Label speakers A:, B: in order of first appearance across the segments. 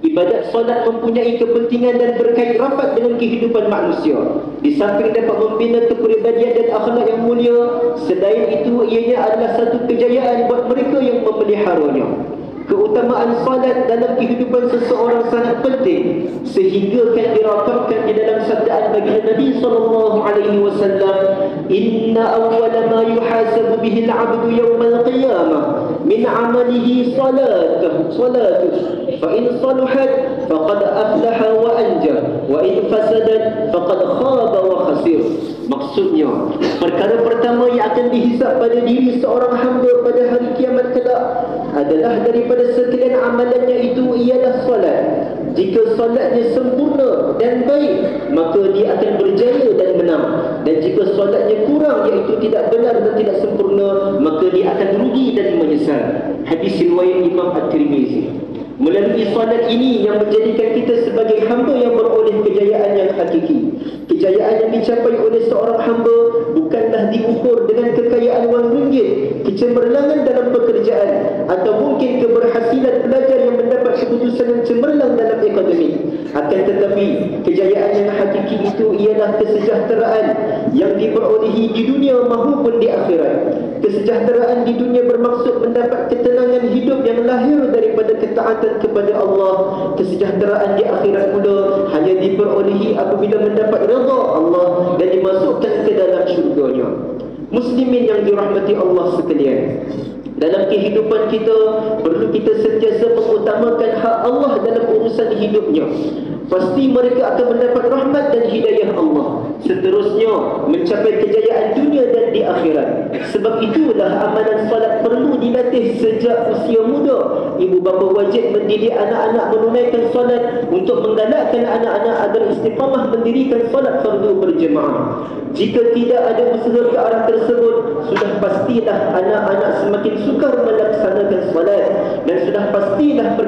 A: Ibadat solat mempunyai kepentingan dan berkait rapat dengan kehidupan manusia. Di samping dapat membina kepribadian dan akhlak yang mulia, selain itu ianya adalah satu kejayaan buat mereka yang memeliharanya. Keutamaan salat dalam kehidupan seseorang sangat penting sehingga kan dirakamkan di dalam sabdaan baginda Nabi sallallahu alaihi wasallam, "Inna awwala ma yuhasabu bihi al-'abdu yawm al-qiyamah min 'amalihi salatuh fa in saluhat faqad aflaha wa anja wa in fasadat faqad khaba wa khasir." Maksudnya, perkara pertama yang akan dihisap pada diri seorang hamba pada hari kiamat kelak adalah daripada sekalian amalannya itu ialah solat. Jika solatnya sempurna dan baik, maka dia akan berjaya dan menang. Dan jika solatnya kurang, iaitu tidak benar dan tidak sempurna, maka dia akan rugi dan menyesal. Hadis riwayat Imam At-Tirmizi. Melalui solat ini yang menjadikan kita sebagai hamba yang beroleh kejayaan yang hakiki. Kejayaan yang dicapai oleh seorang hamba bukanlah diukur dengan kekayaan wang ringgit, kecemerlangan dalam pekerjaan, atau mungkin keberhasilan pelajar yang mendapat keputusan yang cemerlang dalam akademik. Akan tetapi, kejayaan yang hakiki itu ialah kesejahteraan yang diperolehi di dunia maupun di akhirat. Kesejahteraan di dunia bermaksud mendapat ketenangan hidup yang lahir daripada ketaatan kepada Allah. Kesejahteraan di akhirat pula hanya diperolehi apabila mendapat redha Allah dan dimasukkan ke dalam syurganya. Muslimin yang dirahmati Allah sekalian, dalam kehidupan kita perlu kita sentiasa mengutamakan hak Allah dalam urusan hidupnya. Pasti mereka akan mendapat rahmat dan hidayah Allah. Seterusnya mencapai kejayaan dunia dan di akhirat. Sebab itulah amalan salat perlu dilatih sejak usia muda. Ibu bapa wajib mendidik anak-anak menunaikan salat untuk menggalakkan anak-anak agar istiqamah mendirikan salat fardu berjemaah. Jika tidak ada usaha ke arah tersebut, sudah pastilah anak-anak semakin sukar melaksanakan salat, dan sudah pastilah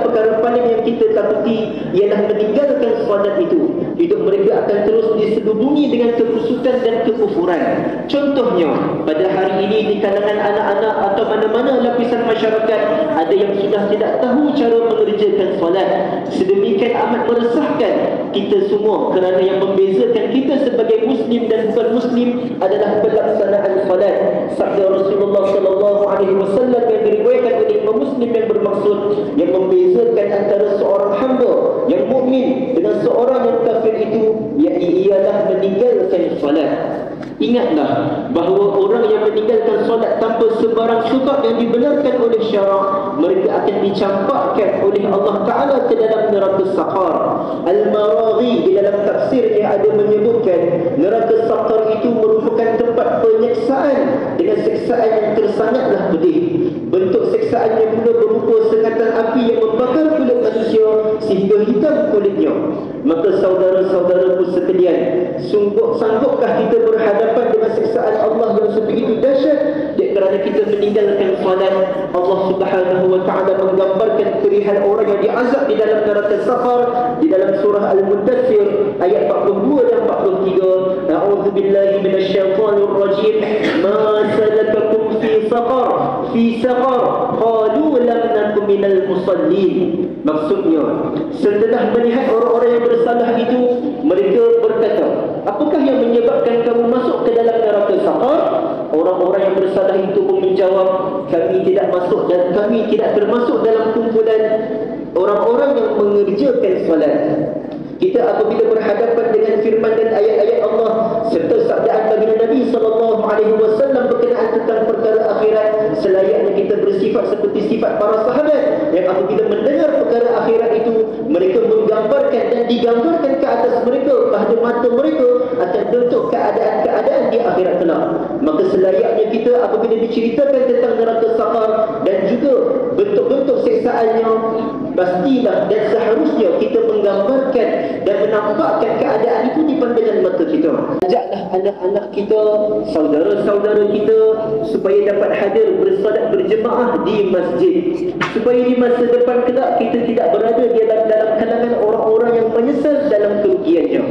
A: perkara paling yang kita takuti ialah meninggalkan salat itu. Hidup mereka akan terus diselubungi dengan kebusukan dan kekufuran. Contohnya, pada hari ini di kalangan anak-anak atau mana-mana lapisan masyarakat, ada yang sudah tidak tahu cara mengerjakan salat. Sedemikian amat meresahkan kita semua, kerana yang membezakan kita sebagai Muslim dan bukan Muslim adalah pelaksanaan salat. Sabda Rasulullah sallallahu alaihi wasallam yang diriwayatkan oleh Imam Muslim yang bermaksud, yang membezakan antara seorang hamba yang mukmin dengan seorang yang kafir itu ialah meninggalkan salat. Ingatlah bahawa orang yang meninggalkan solat tanpa sebarang sebab yang dibenarkan oleh syarak, mereka akan dicampakkan oleh Allah Ta'ala ke dalam neraka Saqar. Al-Maraghi di dalam tafsirnya ada menyebutkan neraka Saqar itu merupakan tempat penyiksaan dengan siksaan yang tersangatlah pedih. Bentuk siksaannya pula berupa sengatan api yang membakar kulit manusia sehingga hitam kulitnya. Maka saudara-saudaraku sekalian, sanggupkah kita berhadapan dengan siksaan Allah yang sebegitu dahsyat kerana kita meninggalkan salat? Allah Subhanahu wa taala menggambarkan perihal orang yang diazab di dalam neraka Saqar di dalam surah Al-Muddathir ayat 42 dan 43. A'udzu billahi minasyaitonir rajim. Ma salakakum fi saqar? Fi saqar qalu lam nakum minal musallin. Maksudnya, setelah melihat orang-orang yang bersalah itu, mereka berkata, apakah yang menyebabkan kamu masuk ke dalam neraka Saqar? Orang-orang yang bersalah itu pun menjawab, kami tidak masuk dan kami tidak termasuk dalam kumpulan orang-orang yang mengerjakan salat. Kita apabila berhadapan dengan firman dan ayat-ayat Allah serta sabdaan baginda Nabi sallallahu alaihi wasallam berkenaan tentang perkara akhirat, selayaknya kita bersifat seperti sifat para sahabat yang apabila mendengar perkara akhirat itu, mereka menggambarkan dan digambarkan ke atas mereka, pada mata mereka akan bentuk keadaan-keadaan di akhirat kelak. Maka selayaknya kita apabila diceritakan tentang neraka Saqar dan juga bentuk-bentuk siksaannya, pastilah dan seharusnya kita menggambarkan dan menampakkan keadaan itu di pandangan mata kita. Ajaklah anak-anak kita, saudara-saudara kita supaya dapat hadir bersolat berjemaah di masjid, supaya di masa depan kelak kita tidak berada di dalam kalangan orang-orang yang menyesal dalam kerugiannya.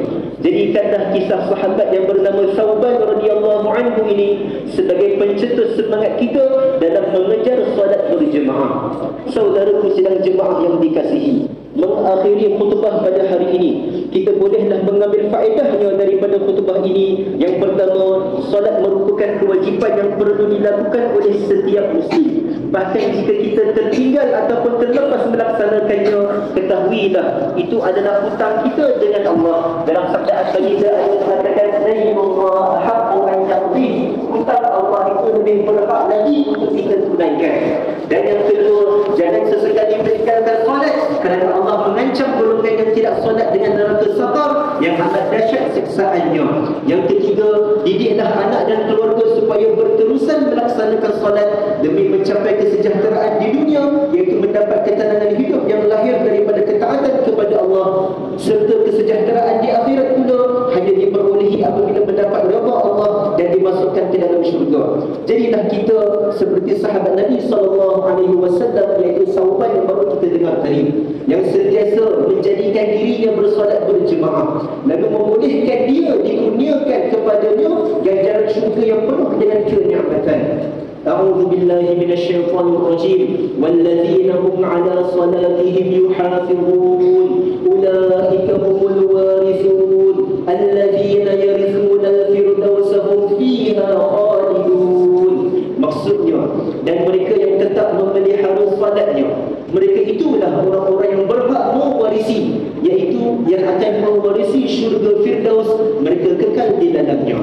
A: Jadikanlah kisah sahabat yang bernama Sauban radhiyallahu anhu ini sebagai pencetus semangat kita dalam mengejar solat berjemaah. Saudaraku sidang jemaah yang dikasihi, mengakhiri khutbah pada hari ini, kita bolehlah mengambil faedahnya daripada khutbah ini. Yang pertama, solat merupakan kewajipan yang perlu dilakukan oleh setiap muslim. Bahkan jika kita tertinggal ataupun terlepas melaksanakannya, ketahuilah itu adalah hutang kita dengan Allah. Dalam sabda As-Sayyidah ada mengatakan, "Sayyidullah haqqu an yaqdi." Hutang Allah itu lebih berhak lagi untuk kita tunaikan. Dan yang kedua, jangan sesekali meninggalkan solat, kerana Allah mengancam golongan yang tidak solat dengan neraka saqar yang amat dahsyat siksaannya. Yang ketiga, didiklah anak dan keluarga supaya berterusan melaksanakan solat demi mencapai kesejahteraan di dunia, iaitu mendapat ketenangan hidup yang lahir daripada ketaatan kepada Allah, serta kesejahteraan di akhirat pula hanya diperolehi apabila mendapat redha Allah dan dimasukkan ke dalam syurga. Jadilah kita seperti sahabat Nabi SAW, iaitu Sauban yang baru kita dengar tadi, yang sentiasa menjadikan dirinya bersolat berjemaah, lalu membolehkan dia dikurniakan kepadanya ganjaran syurga yang penuh dengan kenikmatan. A'udzu billahi minasyaitonir rajim. Walladzina hum 'ala salatihim yuhafizun. Ulaika humul warithun alladzina yarithuna al-firdausa hum fiha khalidun. Maksudnya, dan mereka yang tetap memelihara salatnya, mereka itulah orang-orang yang berhak mewarisi, iaitu yang akan mewarisi syurga Firdaus, mereka kekal di dalamnya.